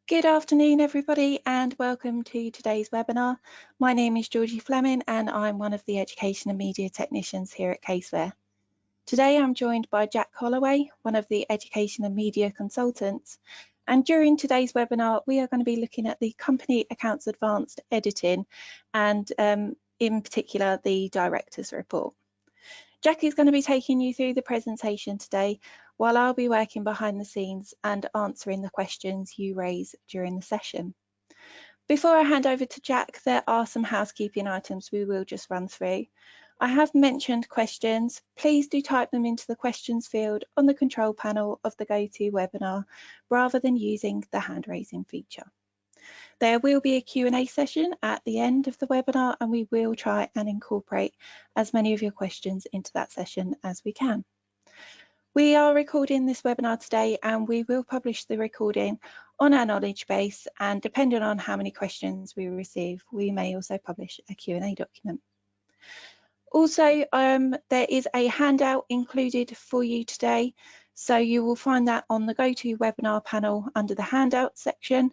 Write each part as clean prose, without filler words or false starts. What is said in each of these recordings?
Good afternoon, everybody, and welcome to today's webinar. My name is Georgie Fleming, and I'm one of the Education and Media Technicians here at Caseware. Today, I'm joined by Jack Holloway, one of the Education and Media Consultants. And during today's webinar, we are going to be looking at the Company AccountsAdvanced editing and in particular, the Director's Report. Jack is going to be taking you through the presentation today, while I'll be working behind the scenes and answering the questions you raise during the session. Before I hand over to Jack, there are some housekeeping items we will just run through. I have mentioned questions. Please do type them into the questions field on the control panel of the GoToWebinar rather than using the hand raising feature. There will be a Q&A session at the end of the webinar, and we will try and incorporate as many of your questions into that session as we can. We are recording this webinar today, and we will publish the recording on our knowledge base, and depending on how many questions we receive, we may also publish a Q&A document. Also, there is a handout included for you today, so you will find that on the GoToWebinar panel under the handout section.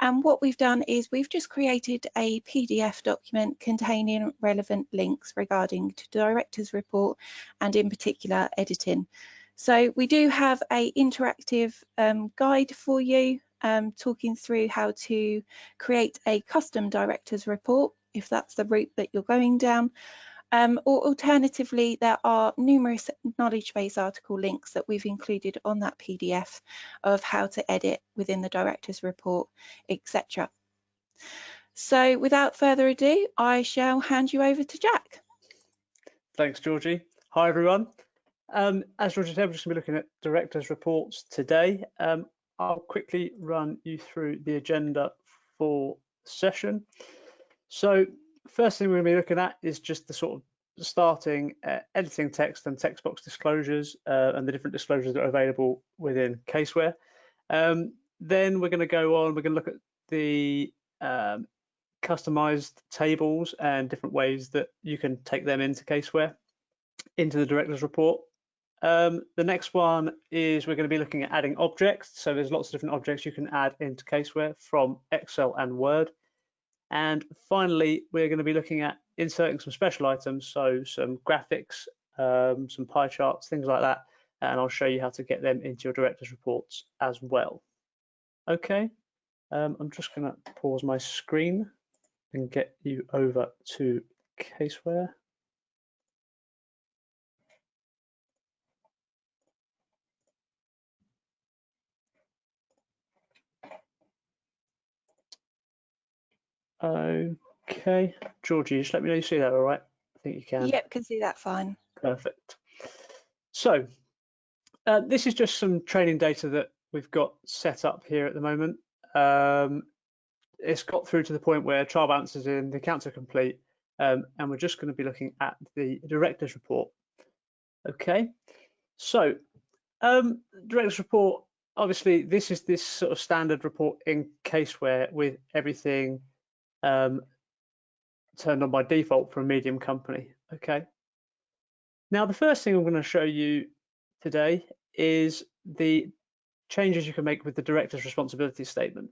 And what we've done is we've just created a PDF document containing relevant links regarding to the Director's Report and in particular editing. So we do have an interactive guide for you talking through how to create a custom Director's Report if that's the route that you're going down. Or alternatively, there are numerous knowledge base article links that we've included on that PDF of how to edit within the Director's Report, etc. So without further ado, I shall hand you over to Jack. Thanks, Georgie. Hi, everyone. As Georgie said, we're just going to be looking at Director's Reports today. I'll quickly run you through the agenda for the session. So first thing we're going to be looking at is just the sort of starting editing text and text box disclosures and the different disclosures that are available within Caseware. Then we're going to go on, we're going to look at the customized tables and different ways that you can take them into Caseware, into the Director's Report. The next one is we're going to be looking at adding objects. So there's lots of different objects you can add into Caseware from Excel and Word. And finally, we're going to be looking at inserting some special items, so some graphics, some pie charts, things like that, and I'll show you how to get them into your Director's Reports as well. Okay, I'm just going to pause my screen and get you over to Caseware. Okay, Georgie, just let me know you see that all right. I think you can. Yep, can see that fine. Perfect. So this is just some training data that we've got set up here at the moment. It's got through to the point where trial balance is in, the accounts are complete, and we're just going to be looking at the Director's Report. Okay, so Director's Report, obviously this is this sort of standard report in Caseware with everything turned on by default for a medium company. Okay, now the first thing I'm going to show you today is the changes you can make with the Director's Responsibility Statement.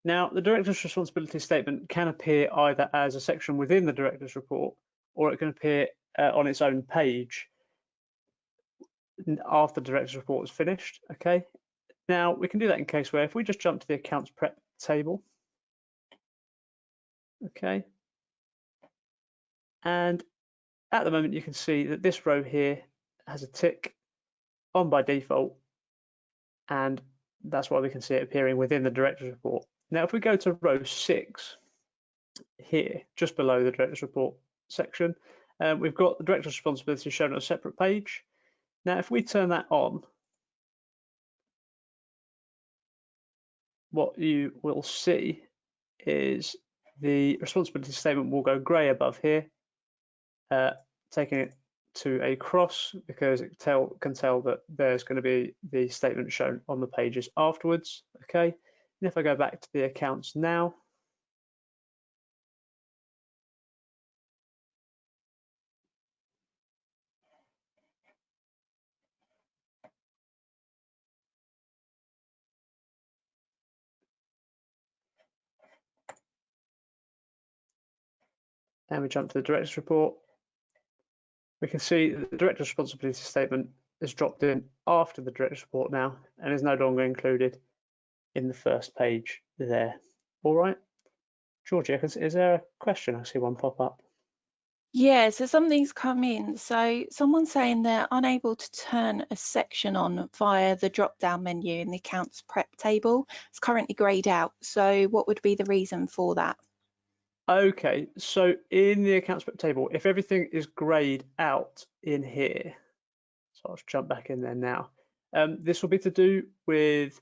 Now, the Director's Responsibility Statement can appear either as a section within the Director's Report, or it can appear on its own page after the Director's Report is finished. Okay, now we can do that in Caseware. If we just jump to the Accounts Prep table, okay, and at the moment you can see that this row here has a tick on by default, and that's why we can see it appearing within the Director's Report. Now, if we go to row 6 here, just below the Director's Report section, we've got the Director's Responsibility shown on a separate page. Now, if we turn that on, what you will see is the responsibility statement will go grey above here, taking it to a cross because it can tell that there's going to be the statement shown on the pages afterwards. Okay, and if I go back to the accounts now, and we jump to the director's report, we can see that the director's responsibility statement is dropped in after the director's report now and is no longer included in the first page there. All right, Georgie, is there a question? I see one pop up. Yeah, so something's come in. So someone's saying they're unable to turn a section on via the drop-down menu in the accounts prep table. It's currently grayed out. So what would be the reason for that? Okay, so in the accounts prep table, if everything is grayed out in here, so I'll just jump back in there now. This will be to do with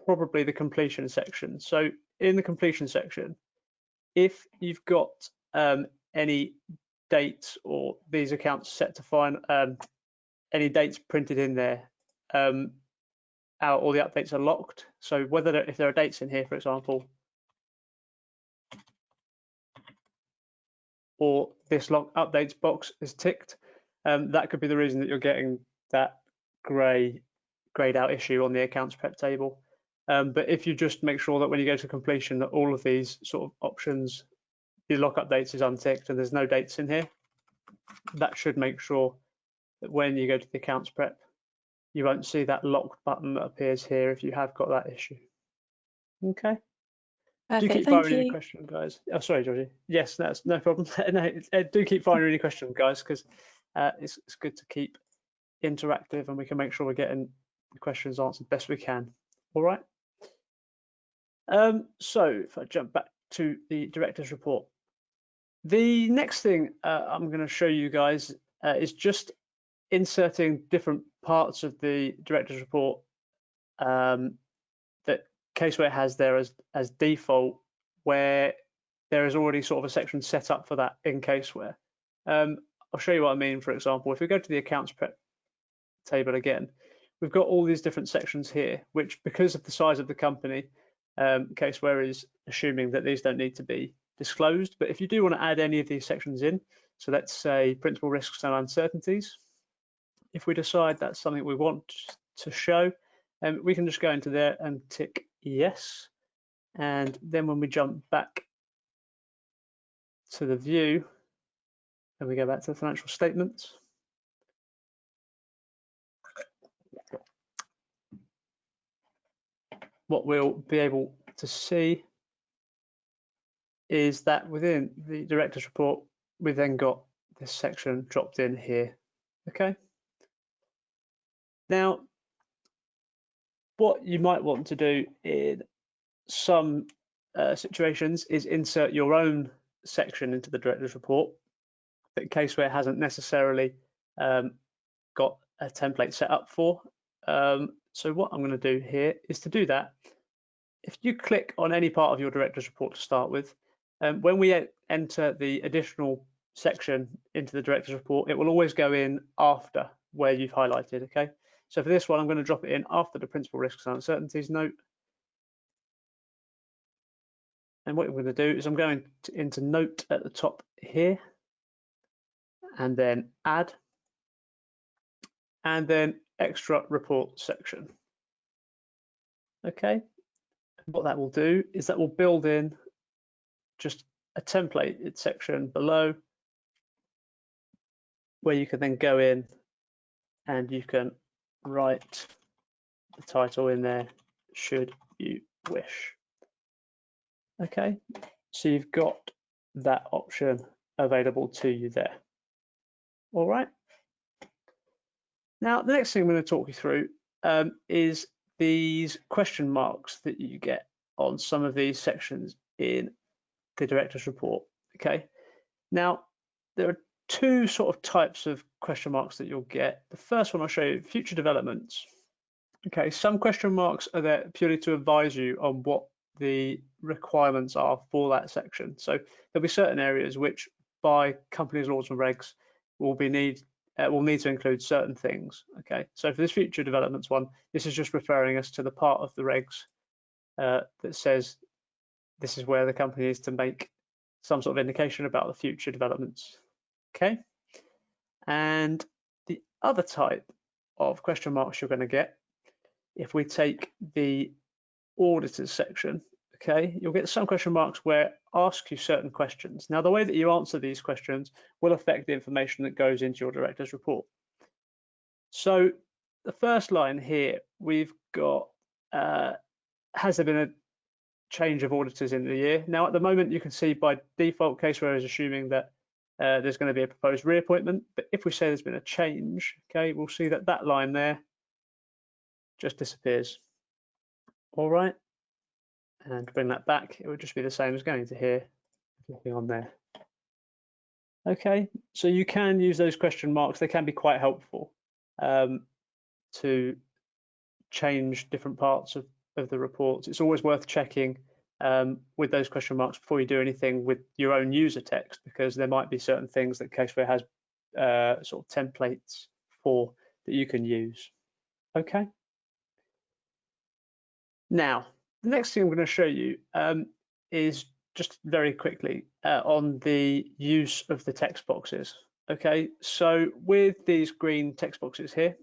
probably the completion section. So in the completion section, if you've got any dates or these accounts set to find any dates printed in there, all the updates are locked. So whether if there are dates in here, for example, or this lock updates box is ticked, that could be the reason that you're getting that grayed out issue on the accounts prep table. But if you just make sure that when you go to completion that all of these sort of options, the lock updates is unticked and there's no dates in here, that should make sure that when you go to the accounts prep, you won't see that locked button that appears here if you have got that issue. Okay. Do Perfect, keep thank firing any you. questions, guys. Oh, sorry, Georgie. Yes, that's no problem. No, do keep firing any questions, guys, because it's good to keep interactive and we can make sure we're getting the questions answered best we can. All right. So if I jump back to the director's report, the next thing I'm going to show you guys is just inserting different parts of the director's report that Caseware has there as default, where there is already sort of a section set up for that in Caseware. I'll show you what I mean. For example, if we go to the accounts prep table again, we've got all these different sections here, which because of the size of the company, Caseware is assuming that these don't need to be disclosed. But if you do want to add any of these sections in, so let's say principal risks and uncertainties, if we decide that's something we want to show, we can just go into there and tick yes. And then when we jump back to the view, and we go back to the financial statements, what we'll be able to see is that within the director's report, we've then got this section dropped in here. Okay. Now, what you might want to do in some situations is insert your own section into the director's report that Caseware hasn't necessarily got a template set up for. So what I'm going to do here is to do that. If you click on any part of your director's report to start with, when we enter the additional section into the director's report, it will always go in after where you've highlighted. Okay, so for this one, I'm going to drop it in after the principal risks and uncertainties note. And what we're going to do is I'm going into note at the top here, and then add, and then extra report section. Okay, what that will do is that will build in just a template section below where you can then go in and you can write the title in there should you wish. Okay, so you've got that option available to you there. All right. Now, the next thing I'm going to talk you through is these question marks that you get on some of these sections in the director's report. Okay, now there are two sort of types of question marks that you'll get. The first one I'll show you, future developments. Okay, some question marks are there purely to advise you on what the requirements are for that section. So there'll be certain areas which by company's laws and regs will need to include certain things. Okay, so for this future developments one, this is just referring us to the part of the regs that says this is where the company is to make some sort of indication about the future developments. Okay, and the other type of question marks you're going to get, if we take the auditors section, okay, you'll get some question marks where it asks you certain questions. Now, the way that you answer these questions will affect the information that goes into your director's report. So the first line here, we've got, has there been a change of auditors in the year? Now, at the moment, you can see by default, Caseware is assuming that there's going to be a proposed reappointment. But if we say there's been a change, okay, we'll see that that line there just disappears. All right. And to bring that back, it would just be the same as going to here, clicking on there. Okay, so you can use those question marks. They can be quite helpful to change different parts of the reports. It's always worth checking with those question marks before you do anything with your own user text, because there might be certain things that Caseware has sort of templates for that you can use. Okay. Now, the next thing I'm going to show you is just very quickly on the use of the text boxes. Okay, so with these green text boxes here,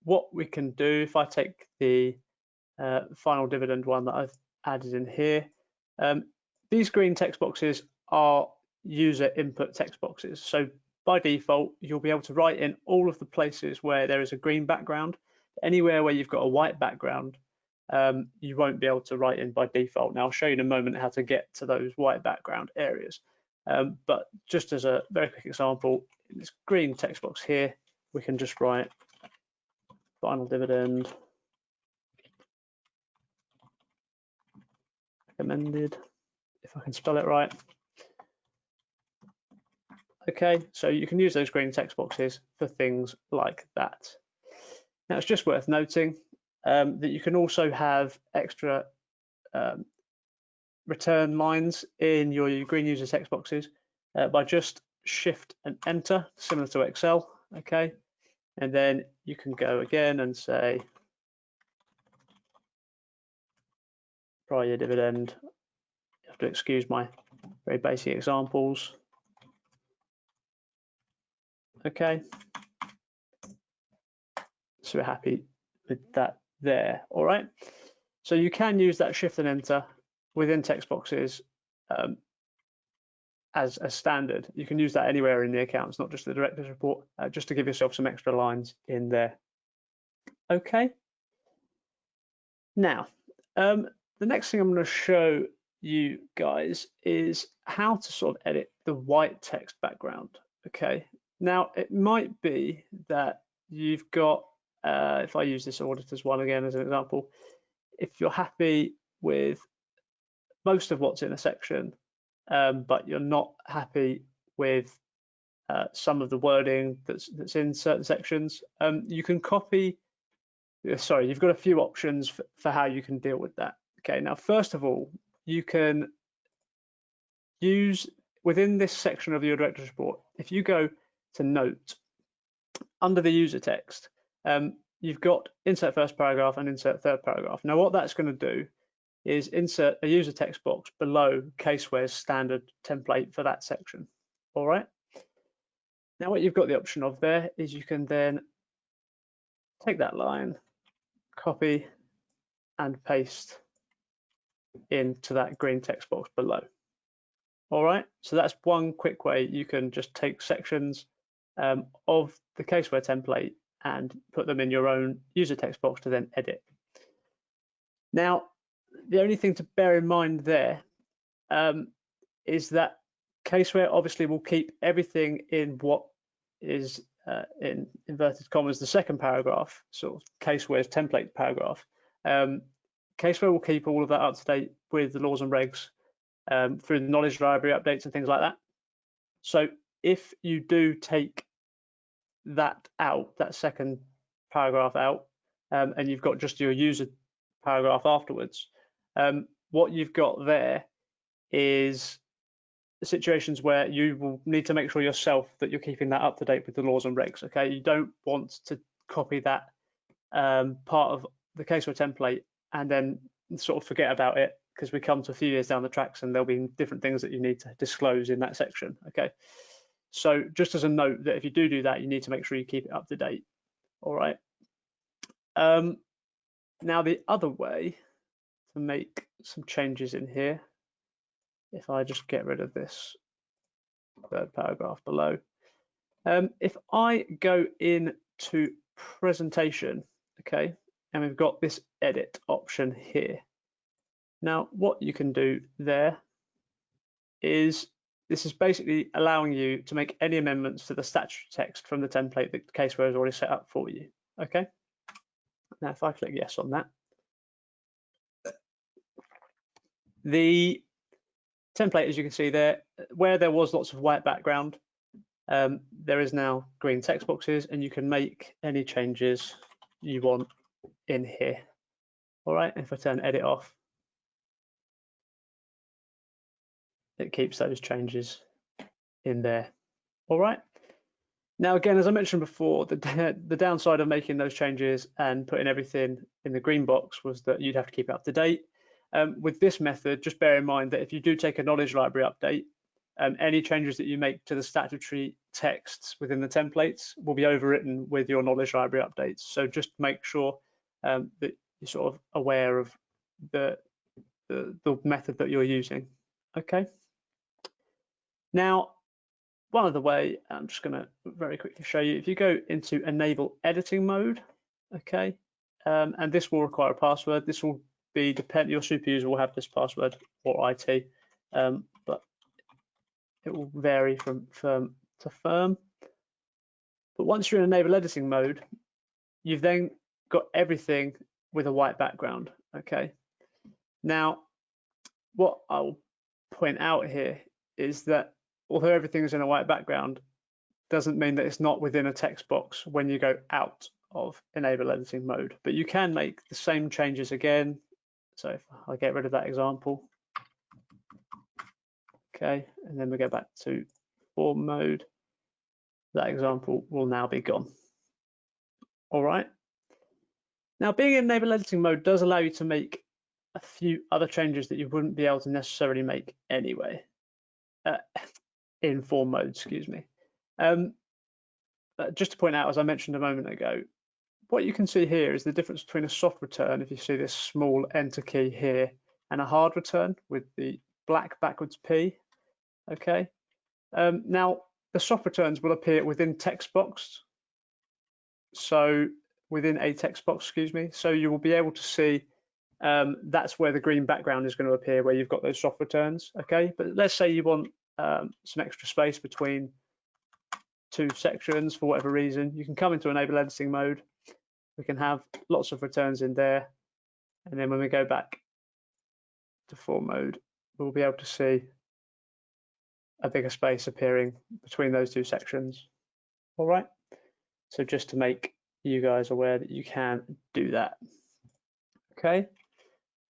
what we can do, if I take the final dividend one that I've added in here, these green text boxes are user input text boxes. So by default, you'll be able to write in all of the places where there is a green background. Anywhere where you've got a white background, you won't be able to write in by default. Now, I'll show you in a moment how to get to those white background areas. But just as a very quick example, in this green text box here, we can just write final dividend recommended, if I can spell it right. Okay, so you can use those green text boxes for things like that. Now, it's just worth noting that you can also have extra return lines in your green user text boxes by just Shift and Enter, similar to Excel. Okay, and then you can go again and say prior year dividend. You have to excuse my very basic examples. Okay, so we're happy with that there. All right, so you can use that Shift and Enter within text boxes as a standard. You can use that anywhere in the accounts, not just the director's report, just to give yourself some extra lines in there. Okay. Now, the next thing I'm going to show you guys is how to sort of edit the white text background. Okay. Now, it might be that you've got, if I use this auditors one again as an example, if you're happy with most of what's in a section, but you're not happy with some of the wording that's in certain sections, you can copy. Sorry, you've got a few options for how you can deal with that. Okay, now first of all, you can use within this section of your director's report, if you go to Note, under the user text, you've got Insert First Paragraph and Insert Third Paragraph. Now what that's going to do is insert a user text box below Caseware's standard template for that section. All right. Now what you've got the option of there is you can then take that line, copy and paste into that green text box below. All right, so that's one quick way you can just take sections of the Caseware template and put them in your own user text box to then edit. Now, the only thing to bear in mind there is that Caseware obviously will keep everything in what is in inverted commas the second paragraph, sort of Caseware's template paragraph. Caseware will keep all of that up to date with the laws and regs through the knowledge library updates and things like that. So if you do take that out, that second paragraph out, and you've got just your user paragraph afterwards, what you've got there is situations where you will need to make sure yourself that you're keeping that up to date with the laws and regs. Okay, you don't want to copy that part of the Caseware template and then sort of forget about it, because we come to a few years down the tracks and there'll be different things that you need to disclose in that section. Okay, so just as a note that if you do that, you need to make sure you keep it up to date. All right. Now the other way to make some changes in here. If I just get rid of this third paragraph below. If I go into presentation, okay, and we've got this edit option here. Now, what you can do there is this is basically allowing you to make any amendments to the statutory text from the template that Caseware has already set up for you. Okay. Now, if I click yes on that, the template, as you can see there, where there was lots of white background, there is now green text boxes, and you can make any changes you want in here. All right. If I turn edit off, it keeps those changes in there. All right. Now, again, as I mentioned before, the downside of making those changes and putting everything in the green box was that you'd have to keep it up to date. With this method, just bear in mind that if you do take a knowledge library update, any changes that you make to the statutory texts within the templates will be overwritten with your knowledge library updates. So just make sure that you're sort of aware of the method that you're using. Okay. Now, one other way, I'm just going to very quickly show you. If you go into enable editing mode, okay, and this will require a password. This will be your super user will have this password or IT, but it will vary from firm to firm. But once you're in enable editing mode, you've then got everything with a white background. Okay. Now, what I'll point out here is that although everything is in a white background, doesn't mean that it's not within a text box when you go out of enable editing mode. But you can make the same changes again. So if I get rid of that example, okay, and then we go back to form mode, that example will now be gone. All right. Now, being in enable editing mode does allow you to make a few other changes that you wouldn't be able to necessarily make anyway in form mode, excuse me. Just to point out, as I mentioned a moment ago, what you can see here is the difference between a soft return, if you see this small enter key here, and a hard return with the black backwards P. Okay. Now, the soft returns will appear within text box. So within a text box, excuse me. So you will be able to see that's where the green background is going to appear, where you've got those soft returns. Okay. But let's say you want some extra space between two sections for whatever reason. You can come into enable editing mode. We can have lots of returns in there. And then when we go back to form mode, we'll be able to see a bigger space appearing between those two sections. All right. So just to make you guys aware that you can do that. Okay.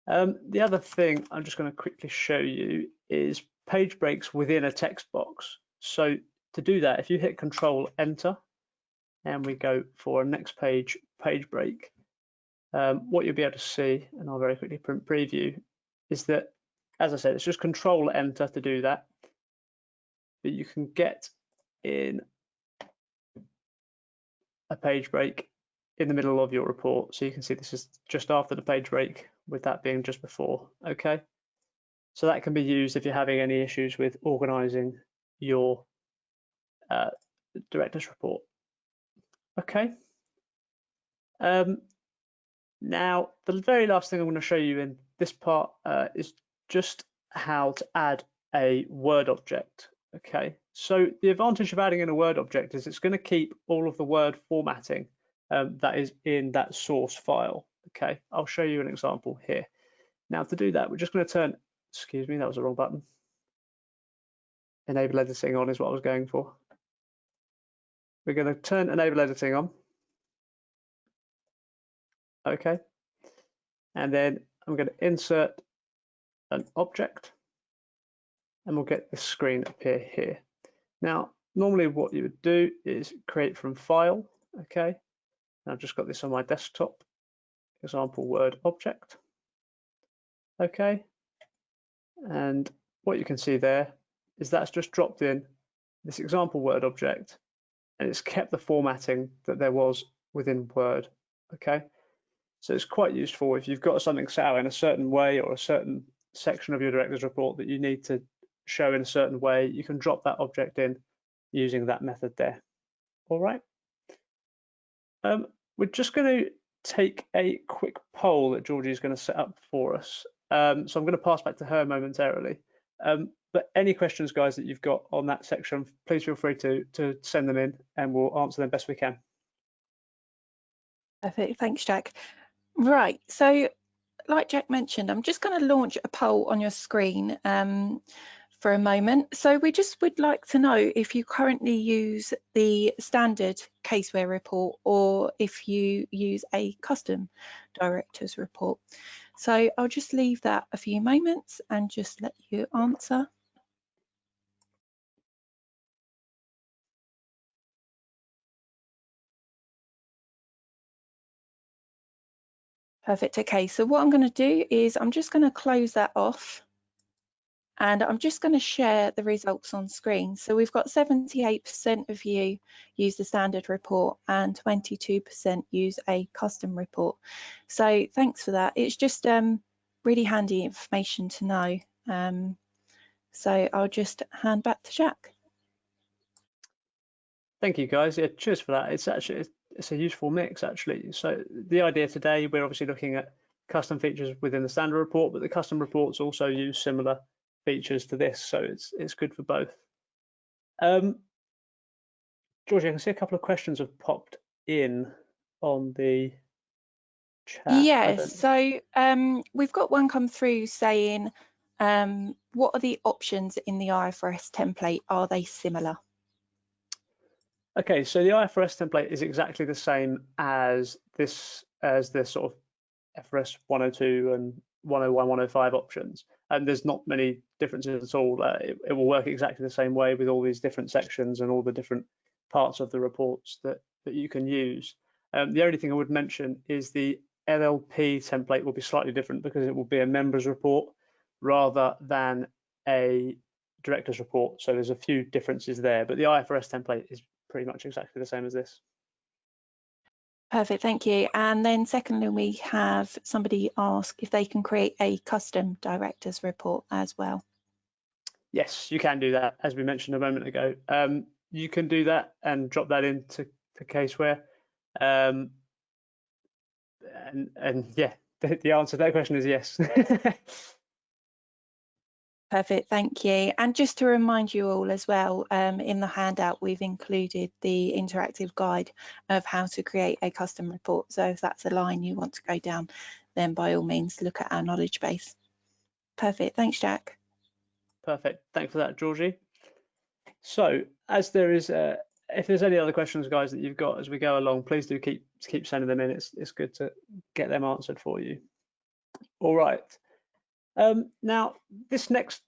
The other thing I'm just going to quickly show you is page breaks within a text box. So to do that, if you hit Control Enter and we go for a next page break, what you'll be able to see, and I'll very quickly preview, is that, as I said, it's just Control Enter to do that. But you can get in a page break in the middle of your report. So you can see this is just after the page break, with that being just before. Okay. So that can be used if you're having any issues with organizing your director's report. Okay. Now, the very last thing I'm going to show you in this part is just how to add a Word object. Okay, so the advantage of adding in a Word object is it's going to keep all of the Word formatting that is in that source file. Okay, I'll show you an example here. Now, to do that, we're just going to turn, excuse me, that was the wrong button. Enable editing on is what I was going for. We're going to turn enable editing on. Okay, and then I'm going to insert an object, and we'll get this screen appear here. Now, normally what you would do is create from file. Okay, and I've just got this on my desktop. Example Word object. Okay, and what you can see there is that's just dropped in this example Word object, and it's kept the formatting that there was within Word. Okay, So it's quite useful if you've got something set out in a certain way or a certain section of your director's report that you need to show in a certain way, you can drop that object in using that method there. All right. We're just going to take a quick poll that Georgie is going to set up for us. So I'm going to pass back to her momentarily. But any questions, guys, that you've got on that section, please feel free to send them in and we'll answer them best we can. Perfect, thanks, Jack. Right, so like Jack mentioned, I'm just going to launch a poll on your screen for a moment. So we just would like to know if you currently use the standard caseware report or if you use a custom director's report. So I'll just leave that a few moments and just let you answer. Perfect. Okay, so what I'm going to do is I'm just going to close that off and I'm just going to share the results on screen. So we've got 78% of you use the standard report and 22% use a custom report. So thanks for that. It's just really handy information to know. So I'll just hand back to Jack. Thank you, guys. Yeah, cheers for that. It's a useful mix, actually. So the idea today, we're obviously looking at custom features within the standard report, but the custom reports also use similar features to this, so it's good for both. Georgie, I can see a couple of questions have popped in on the chat. Yes, so we've got one come through saying, what are the options in the IFRS template? Are they similar? Okay, so the IFRS template is exactly the same as the sort of FRS 102 and 101, 105 options. And there's not many differences at all. It will work exactly the same way with all these different sections and all the different parts of the reports that you can use. The only thing I would mention is the LLP template will be slightly different because it will be a members report rather than a director's report. So there's a few differences there, but the IFRS template is pretty much exactly the same as this. Perfect, thank you. And then secondly, we have somebody ask if they can create a custom director's report as well. Yes, you can do that, as we mentioned a moment ago. You can do that and drop that into caseware. And yeah, the answer to that question is yes. Perfect, thank you. And just to remind you all as well, in the handout, we've included the interactive guide of how to create a custom report. So if that's a line you want to go down, then by all means, look at our knowledge base. Perfect, thanks, Jack. Perfect, thanks for that, Georgie. So as there is, if there's any other questions, guys, that you've got as we go along, please do keep sending them in. It's good to get them answered for you. All right. Now, this next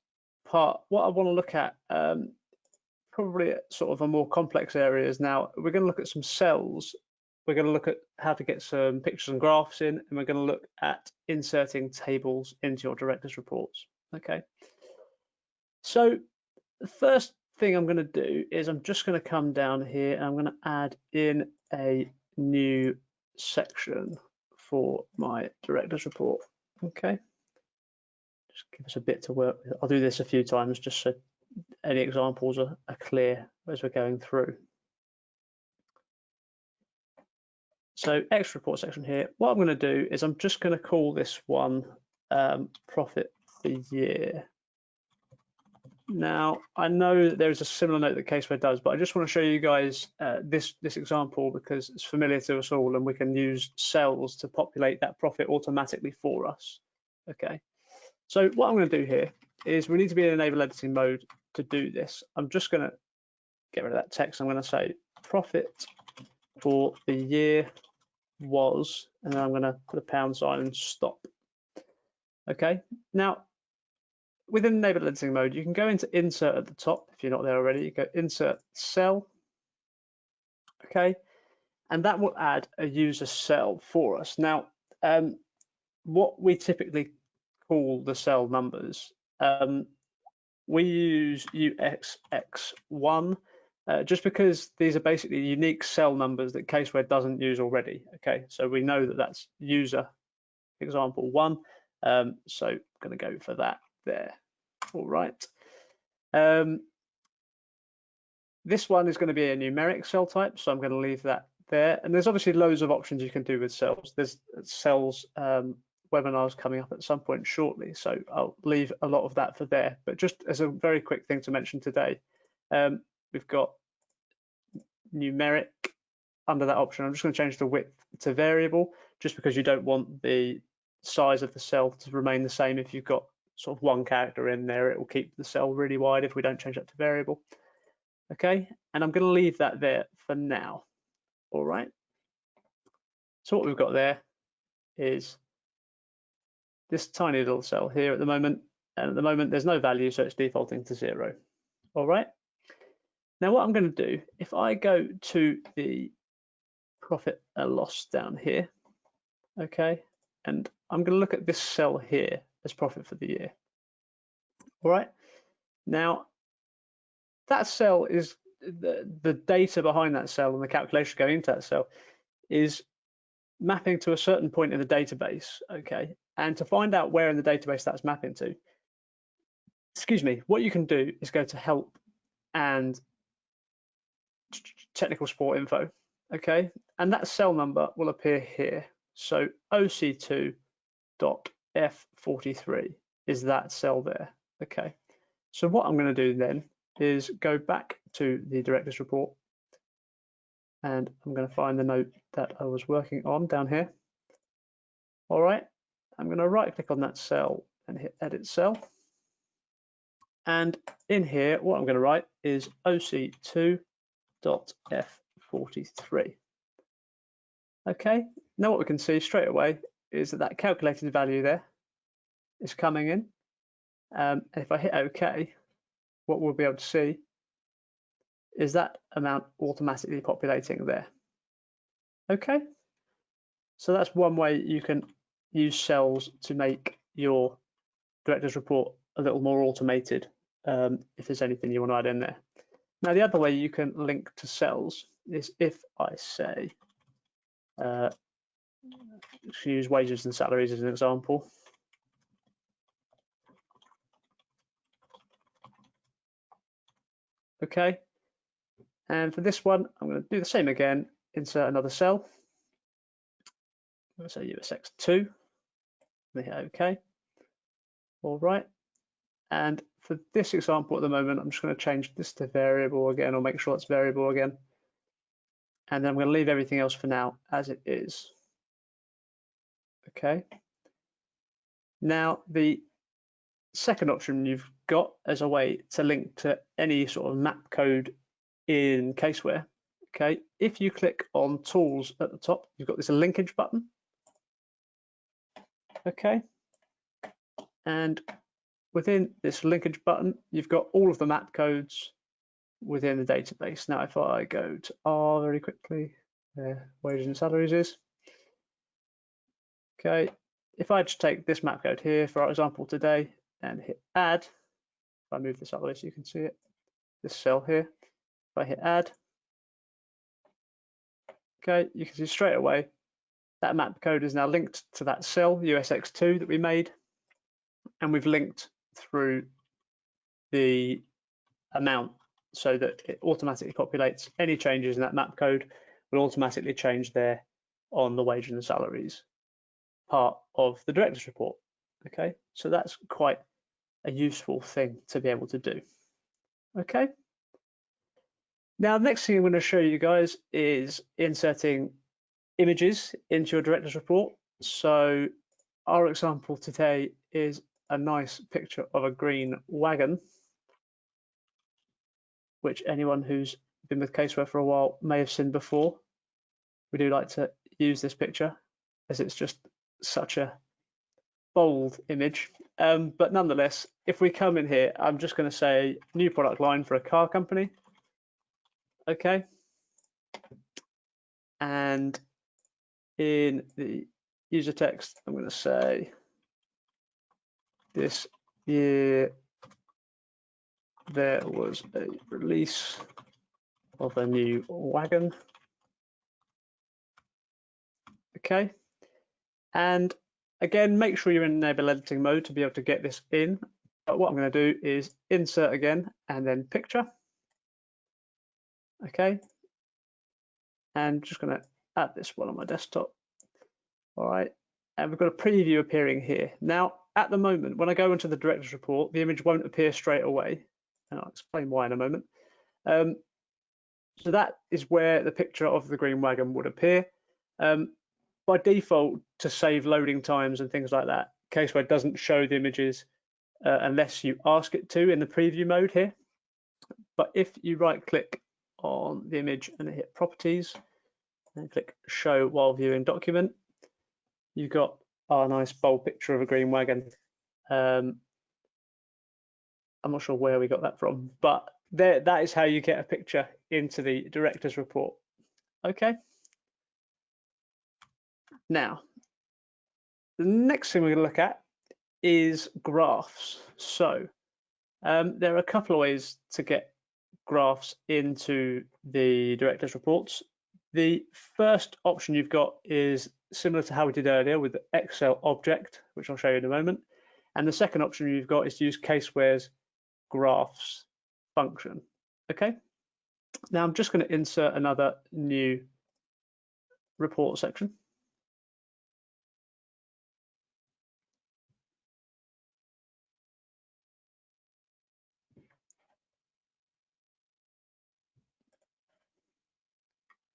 part, what I want to look at, probably sort of a more complex areas. Now, we're going to look at some cells. We're going to look at how to get some pictures and graphs in, and we're going to look at inserting tables into your director's reports. Okay. So the first thing I'm going to do is I'm just going to come down here and I'm going to add in a new section for my director's report. Okay. Just give us a bit to work with. I'll do this a few times just so any examples are clear as we're going through. So extra report section here. What I'm going to do is I'm just going to call this one profit for year. Now, I know that there's a similar note that caseware does, but I just want to show you guys this example because it's familiar to us all and we can use cells to populate that profit automatically for us. Okay. So what I'm going to do here is we need to be in enable editing mode to do this. I'm just going to get rid of that text. I'm going to say profit for the year was, and then I'm going to put a pound sign and stop. Okay. Now, within enable editing mode, you can go into insert at the top if you're not there already. You go insert cell. Okay. And that will add a user cell for us. Now, what we typically call the cell numbers, we use UXX1 just because these are basically unique cell numbers that Caseware doesn't use already. Okay, so we know that that's user example 1, so I'm going to go for that there. All right. This one is going to be a numeric cell type, so I'm going to leave that there. And there's obviously loads of options you can do with cells. There's cells webinars coming up at some point shortly, so I'll leave a lot of that for there. But just as a very quick thing to mention today, we've got numeric under that option. I'm just going to change the width to variable, just because you don't want the size of the cell to remain the same. If you've got sort of one character in there, it will keep the cell really wide if we don't change that to variable. Okay, and I'm going to leave that there for now. All right. So what we've got there is this tiny little cell here at the moment, and at the moment there's no value, so it's defaulting to 0. All right. Now what I'm going to do, if I go to the profit and loss down here, okay, and I'm going to look at this cell here as profit for the year. All right. Now that cell is the data behind that cell and the calculation going into that cell is mapping to a certain point in the database, okay? And to find out where in the database that's mapping to, excuse me, what you can do is go to help and technical support info, okay? And that cell number will appear here. So OC2.F43 is that cell there, okay? So what I'm going to do then is go back to the director's report, and I'm going to find the note that I was working on down here. All right, I'm going to right click on that cell and hit edit cell. And in here, what I'm going to write is OC2.F43. Okay, now what we can see straight away is that that calculated value there is coming in. And if I hit OK, what we'll be able to see is that amount automatically populating there. Okay, so that's one way you can use cells to make your director's report a little more automated, if there's anything you want to add in there. Now, the other way you can link to cells is if I say, let's use wages and salaries as an example. Okay, and for this one, I'm going to do the same again, insert another cell. I'm going to say USX2, and hit OK. All right, and for this example at the moment, I'm just going to change this to variable again, or make sure it's variable again. And then I'm going to leave everything else for now as it is. Okay. Now, the second option you've got as a way to link to any sort of map code in Caseware. Okay, if you click on Tools at the top, you've got this linkage button. Okay, and within this linkage button, you've got all of the map codes within the database. Now, if I go to R very quickly, where wages and salaries is. Okay, if I just take this map code here, for our example today, and hit add, if I move this up so you can see it, this cell here, if I hit add, okay, you can see straight away that map code is now linked to that cell, USX2, that we made, and we've linked through the amount so that it automatically populates. Any changes in that map code will automatically change there on the wages and salaries part of the director's report. Okay, so that's quite a useful thing to be able to do. Okay, now the next thing I'm going to show you guys is inserting images into your director's report. So our example today is a nice picture of a green wagon, which anyone who's been with Caseware for a while may have seen before. We do like to use this picture as it's just such a bold image. But nonetheless, if we come in here, I'm just going to say new product line for a car company. Okay. And in the user text, I'm going to say this year there was a release of a new wagon. Okay, and again, make sure you're in enable editing mode to be able to get this in. But what I'm going to do is insert again and then picture. Okay, and just going to add this one on my desktop. All right, and we've got a preview appearing here. Now, at the moment, when I go into the director's report, the image won't appear straight away, and I'll explain why in a moment. So that is where the picture of the green wagon would appear. By default, to save loading times and things like that, Caseware doesn't show the images unless you ask it to in the preview mode here. But if you right-click on the image and hit Properties, and click Show while viewing document, you've got our nice bold picture of a green wagon. I'm not sure where we got that from, but that is how you get a picture into the director's report. Okay. Now, the next thing we're going to look at is graphs. So there are a couple of ways to get graphs into the director's reports. The first option you've got is similar to how we did earlier with the Excel object, which I'll show you in a moment. And the second option you've got is to use Caseware's graphs function. Okay. Now I'm just going to insert another new report section.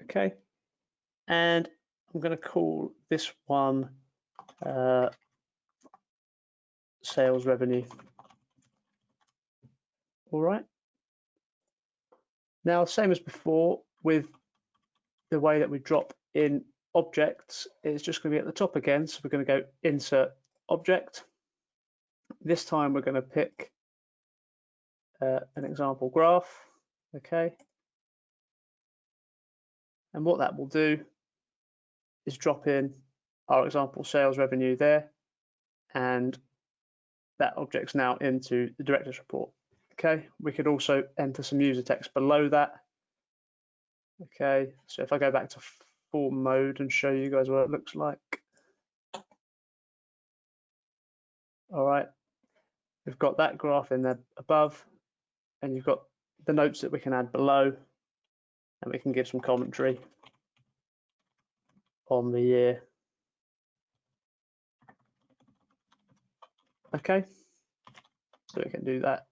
Okay, and I'm going to call this one sales revenue. All right. Now, same as before, with the way that we drop in objects, it's just going to be at the top again. So we're going to go insert object. This time we're going to pick an example graph. Okay. And what that will do is drop in our example sales revenue there, and that object's now into the director's report. Okay, we could also enter some user text below that. Okay, so if I go back to form mode and show you guys what it looks like. All right, we've got that graph in there above, and you've got the notes that we can add below, and we can give some commentary on the year. Okay, so we can do that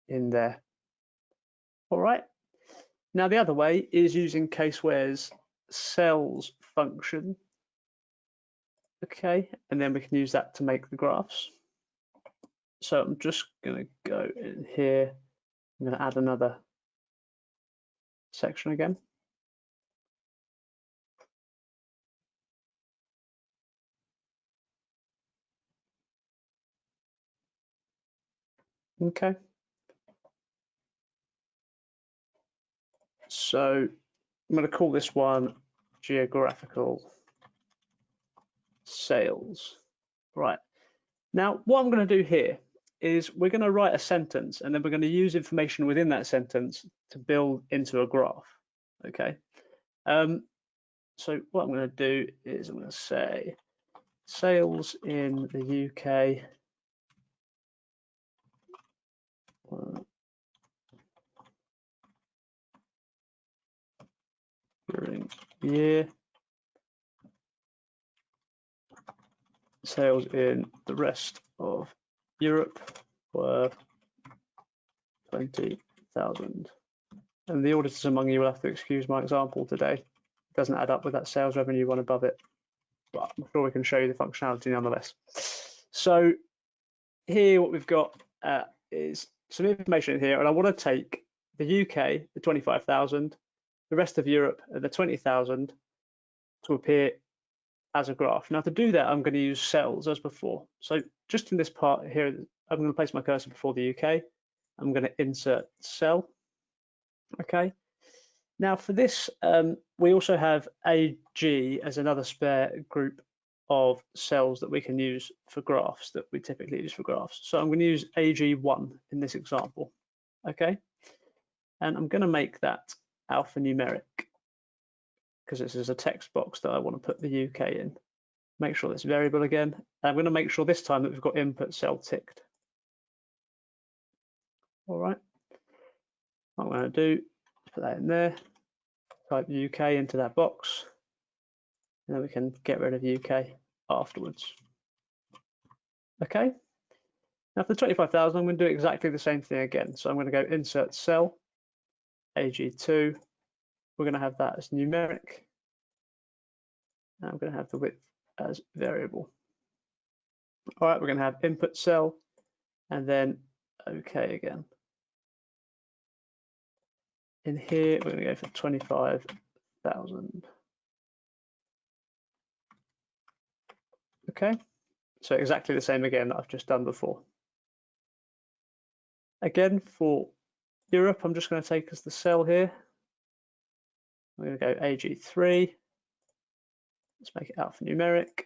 in there. All right, now the other way is using Caseware's cells function. Okay, and then we can use that to make the graphs. So I'm just going to go in here. I'm going to add another section again. Okay. So I'm going to call this one geographical sales. Right. Now, what I'm going to do here is we're going to write a sentence, and then we're going to use information within that sentence to build into a graph. Okay. So what I'm going to do is I'm going to say sales in the UK during the year. Sales in the rest of Europe were 20,000. And the auditors among you will have to excuse my example today. It doesn't add up with that sales revenue one above it, but I'm sure we can show you the functionality nonetheless. So here what we've got is some information in here, and I want to take the UK, the 25,000, the rest of Europe, the 20,000 to appear as a graph. Now to do that, I'm going to use cells as before. So just in this part here, I'm going to place my cursor before the UK. I'm going to insert cell. Okay. Now for this, we also have AG as another spare group of cells that we can use for graphs that we typically use for graphs. So I'm going to use AG1 in this example. Okay. And I'm going to make that alphanumeric, because this is a text box that I want to put the UK in. Make sure this variable again. I'm going to make sure this time that we've got input cell ticked. All right. What I'm going to do is put that in there, type UK into that box, and then we can get rid of UK afterwards. Okay. Now for the 25,000, I'm going to do exactly the same thing again. So I'm going to go insert cell, AG2. We're going to have that as numeric. And I'm going to have the width as variable. All right, we're going to have input cell and then OK again. In here, we're going to go for 25,000. Okay, so exactly the same again that I've just done before. Again, for Europe, I'm just going to take as the cell here. I'm going to go AG3. Let's make it alphanumeric,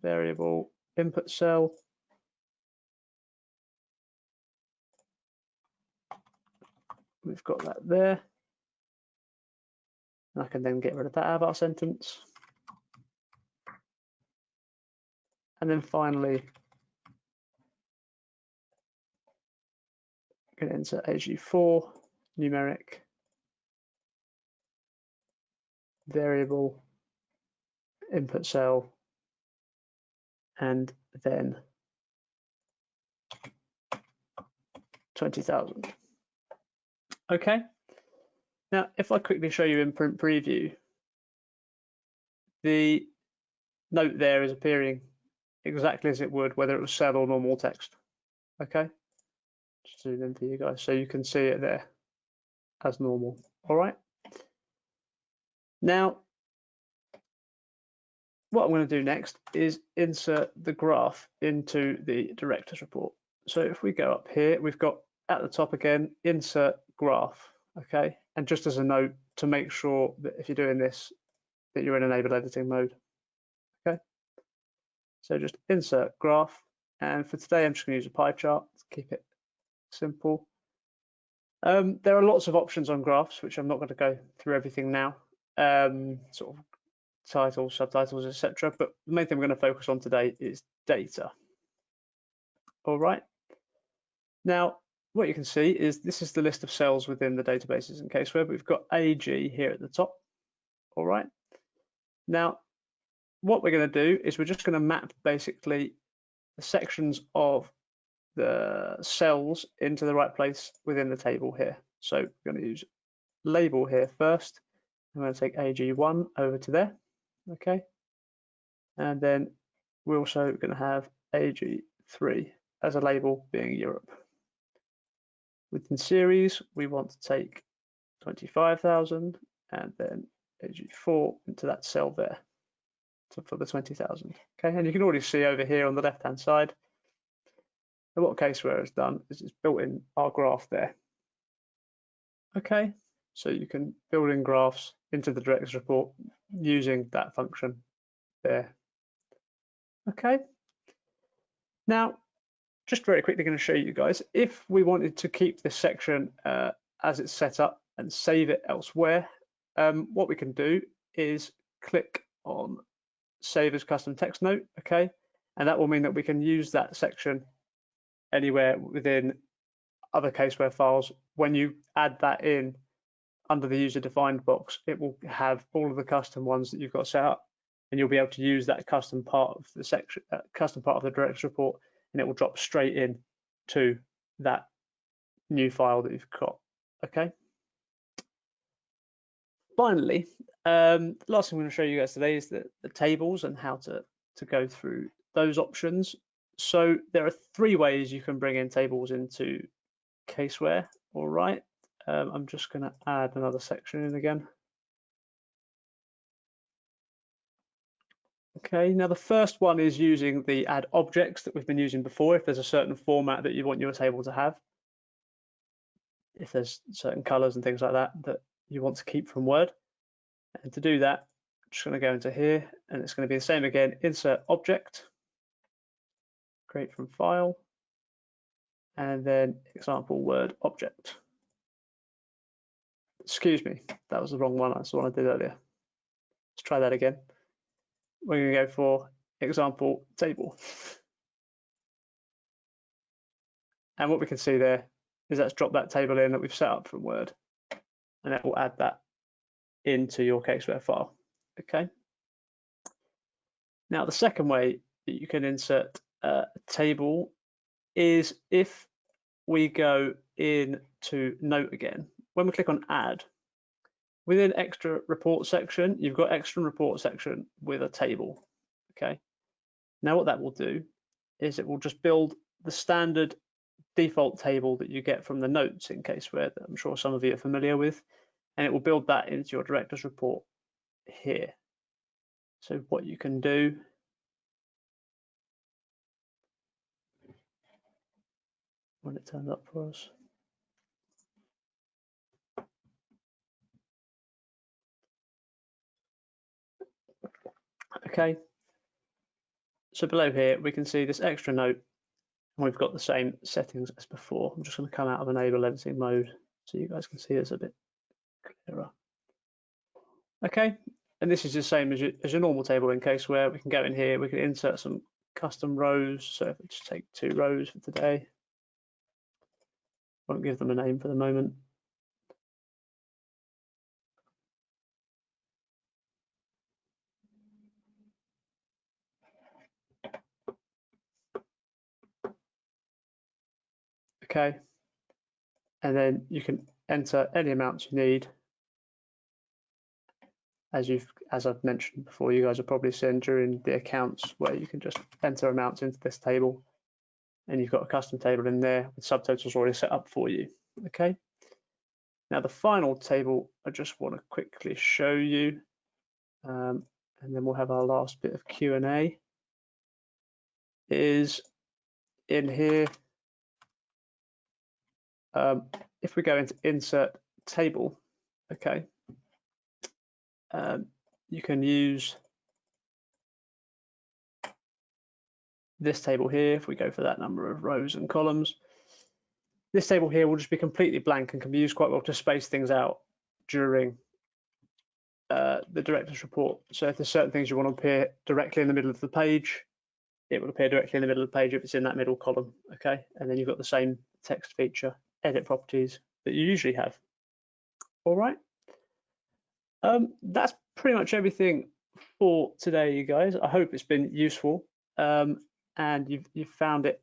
variable, input cell. We've got that there. I can then get rid of that out of our sentence. And then finally, I'm going to insert AG4, numeric, variable, input cell, and then 20,000. Okay. Now, if I quickly show you in print preview, the note there is appearing exactly as it would whether it was cell or normal text. Okay. Just zoom in for you guys so you can see it there as normal. All right. Now, what I'm going to do next is insert the graph into the director's report. So if we go up here, we've got at the top again, insert graph. Okay. And just as a note to make sure that if you're doing this, that you're in enabled editing mode. Okay. So just insert graph. And for today, I'm just going to use a pie chart to keep it simple. There are lots of options on graphs, which I'm not going to go through everything now. Sort of titles, subtitles, etc. But the main thing we're going to focus on today is data. All right. Now, what you can see is this is the list of cells within the databases in CaseWare. We've got AG here at the top. All right. Now, what we're going to do is we're just going to map basically the sections of the cells into the right place within the table here. So we're going to use label here first. I'm going to take AG1 over to there. Okay. And then we're also going to have AG3 as a label being Europe. Within series, we want to take 25,000 and then AG4 into that cell there for the 20,000. Okay, and you can already see over here on the left-hand side that what CaseWare has done is it's built in our graph there. Okay, so you can build in graphs into the director's report using that function there. Okay, now just very quickly going to show you guys, if we wanted to keep this section as it's set up and save it elsewhere, what we can do is click on Save as Custom Text Note, okay? And that will mean that we can use that section anywhere within other CaseWare files. When you add that in under the user defined box, it will have all of the custom ones that you've got set up, and you'll be able to use that custom part of the section, custom part of the director's report, and it will drop straight in to that new file that you've got. Okay. Finally, the last thing I'm going to show you guys today is the tables and how to go through those options. So there are 3 ways you can bring in tables into CaseWare. All right. I'm just going to add another section in again. Okay, now the first one is using the add objects that we've been using before. If there's a certain format that you want your table to have, if there's certain colors and things like that that you want to keep from Word. And to do that, I'm just going to go into here, and it's going to be the same again, insert object, create from file, and then example Word object. excuse me, that was the wrong one. That's the one I did earlier. Let's try that again. We're going to go for example table. And what we can see there is that's dropped that table in that we've set up from Word, and it will add that into your Caseware file. Okay. Now, the second way that you can insert a table is if we go into Note again. When we click on Add, within Extra Report section, you've got Extra Report section with a table. Okay. Now, what that will do is it will just build the standard default table that you get from the notes in Caseware that I'm sure some of you are familiar with, and it will build that into your director's report here. So what you can do when it turns up for us. Okay, so below here we can see this extra note, and we've got the same settings as before. I'm just going to come out of enable editing mode so you guys can see this a bit clearer. Okay, and this is the same as your normal table in Caseware. We can go in here, we can insert some custom rows. So if we just take 2 rows for today, won't give them a name for the moment. Okay, and then you can enter any amounts you need. As I've mentioned before, you guys have probably seen during the accounts where you can just enter amounts into this table, and you've got a custom table in there with subtotals already set up for you. Okay. Now the final table I just want to quickly show you, and then we'll have our last bit of Q&A, is in here. If we go into insert table, okay, you can use this table here. If we go for that number of rows and columns, this table here will just be completely blank and can be used quite well to space things out during the director's report. So if there's certain things you want to appear directly in the middle of the page, it will appear directly in the middle of the page if it's in that middle column. Okay, and then you've got the same text feature, edit properties that you usually have. All right. That's pretty much everything for today, you guys. I hope it's been useful, and you've found it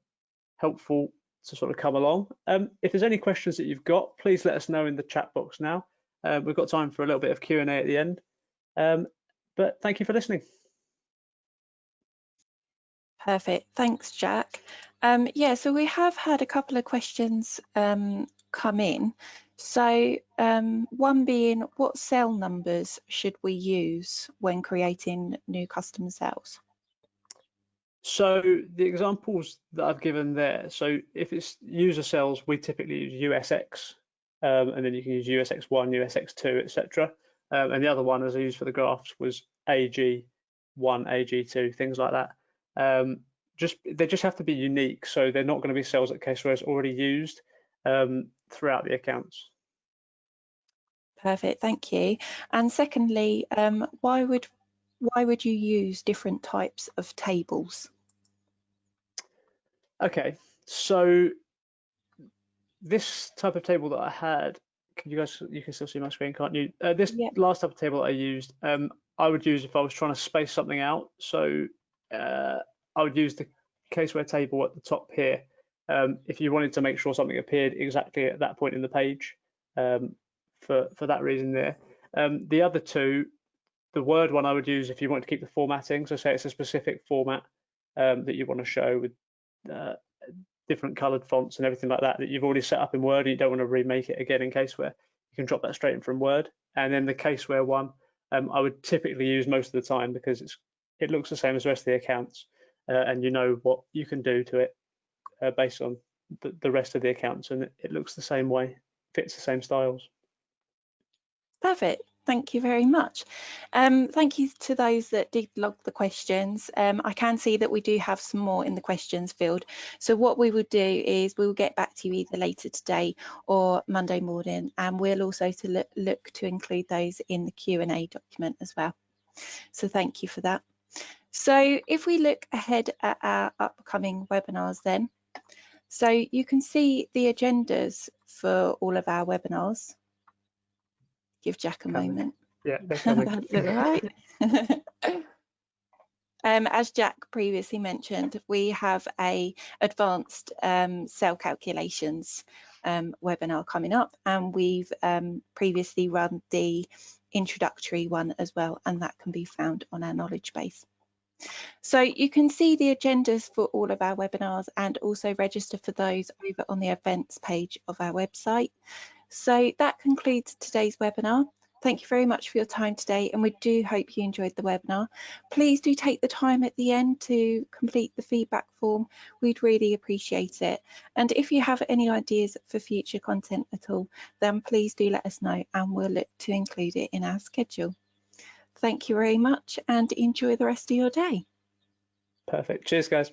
helpful to sort of come along. If there's any questions that you've got, please let us know in the chat box now. We've got time for a little bit of Q&A at the end. But thank you for listening. Perfect. Thanks, Jack. Yeah, so we have had a couple of questions come in. So one being, what cell numbers should we use when creating new custom cells? So the examples that I've given there, so if it's user cells, we typically use USX, and then you can use USX1, USX2, etc. And the other one, as I used for the graphs, was AG1, AG2, things like that. They just have to be unique, so they're not going to be cells that Caseware has already used throughout the accounts. Perfect, thank you. And secondly, why would you use different types of tables? Okay, so this type of table that I had, you can still see my screen, can't you? This last type of table I used, I would use if I was trying to space something out. So I would use the Caseware table at the top here if you wanted to make sure something appeared exactly at that point in the page, for that reason there. The other two, the Word one I would use if you want to keep the formatting. So say it's a specific format that you want to show with different coloured fonts and everything like that you've already set up in Word and you don't want to remake it again in Caseware, you can drop that straight in from Word. And then the Caseware one, I would typically use most of the time because it looks the same as the rest of the accounts, and you know what you can do to it based on the rest of the accounts, and it looks the same way, fits the same styles. Perfect. Thank you very much. Thank you to those that did log the questions. I can see that we do have some more in the questions field. So what we will do is we will get back to you either later today or Monday morning, and we'll also look to include those in the Q&A document as well. So thank you for that. So if we look ahead at our upcoming webinars then, so you can see the agendas for all of our webinars. Give Jack a moment. Yeah, they're coming. That's all right. As Jack previously mentioned, we have a advanced cell calculations webinar coming up, and we've previously run the introductory one as well, and that can be found on our knowledge base. So you can see the agendas for all of our webinars and also register for those over on the events page of our website. So that concludes today's webinar. Thank you very much for your time today, and we do hope you enjoyed the webinar. Please do take the time at the end to complete the feedback form. We'd really appreciate it. And if you have any ideas for future content at all, then please do let us know and we'll look to include it in our schedule. Thank you very much and enjoy the rest of your day. Perfect. Cheers, guys.